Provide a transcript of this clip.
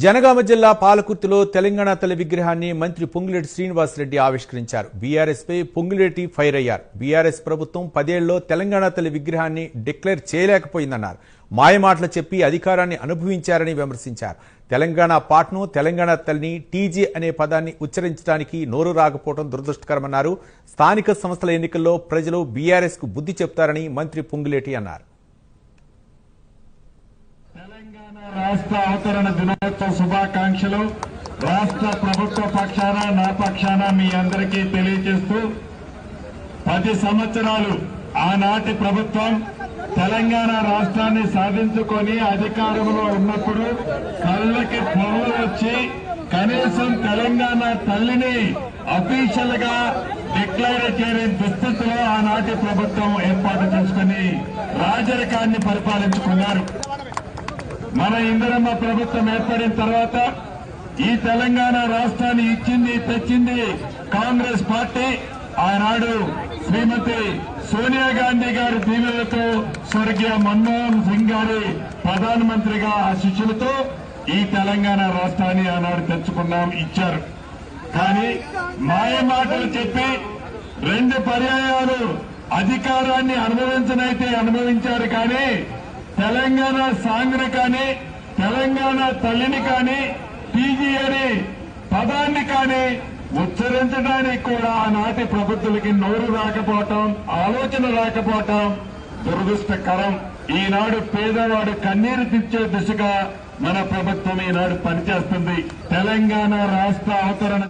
జనగామ జిల్లా పాలకుర్తిలో తెలంగాణ తల్లి విగ్రహాన్ని మంత్రి పొంగులేటి శ్రీనివాసరెడ్డి ఆవిష్కరించారు. బీఆర్ఎస్ పై పొంగులేటి ఫైర్ అయ్యారు. బీఆర్ఎస్ ప్రభుత్వం 10 ఏళ్లలో తెలంగాణ తల్లి విగ్రహాన్ని డిక్లేర్ చేయలేకపోయిందన్నారు. మాయమాటలు చెప్పి అధికారాన్ని అనుభవించారని విమర్శించారు. తెలంగాణ పాటను, తెలంగాణ తల్లిని, టీజీ అనే పదాన్ని ఉచ్చరించడానికి నోరు రాకపోవడం దురదృష్టకరమన్నారు. స్థానిక సంస్థల ఎన్నికల్లో ప్రజలు బీఆర్ఎస్ కు బుద్ధి చెప్తారని మంత్రి పొంగులేటి అన్నారు. రాష్ట్ర అవతరణ దినోత్సవ శుభాకాంక్షలు రాష్ట్ర ప్రభుత్వ పక్షాన నా పక్షాన మీ అందరికీ తెలియజేస్తూ 10 సంవత్సరాలు ఆనాటి ప్రభుత్వం తెలంగాణ రాష్ట్రాన్ని సాధించుకొని అధికారంలో ఉన్నప్పుడు కళ్ళకి పొగలు వచ్చి కనీసం తెలంగాణ తల్లిని అఫీషియల్ గా డిక్లేర్ చేయని దుస్థితిలో ఆనాటి ప్రభుత్వం ఏర్పాటు చేసుకుని రాజరికాన్ని పరిపాలించుకున్నారు. మన ఇందిరమ్మ ప్రభుత్వం ఏర్పడిన తర్వాత ఈ తెలంగాణ రాష్ట్రాన్ని ఇచ్చింది తెచ్చింది కాంగ్రెస్ పార్టీ. ఆనాడు శ్రీమతి సోనియా గాంధీ గారి దీవెనలతో స్వర్గీయ మన్మోహన్ సింగ్ గారి ప్రధానమంత్రిగా ఆశీస్సులతో ఈ తెలంగాణ రాష్ట్రాన్ని ఆనాడు తెచ్చుకున్నాం, ఇచ్చారు. కానీ మాయ మాటలు చెప్పి 2 పర్యాయాలు అధికారాన్ని అనుభవించనైతే అనుభవించారు. కానీ తెలంగాణ సాంగ్ని కానీ, తెలంగాణ తల్లిని కానీ, టీజీ అనే పదాన్ని కానీ ఉచ్చరించడానికి కూడా ఆనాటి ప్రభుత్వాలకి నోరు రాకపోవటం, ఆలోచన రాకపోవటం దురదృష్టకరం. ఈనాడు పేదవాడు కన్నీరు తెచ్చే దిశగా మన ప్రభుత్వం ఈనాడు పనిచేస్తుంది. తెలంగాణ రాష్ట్ర అవతరణ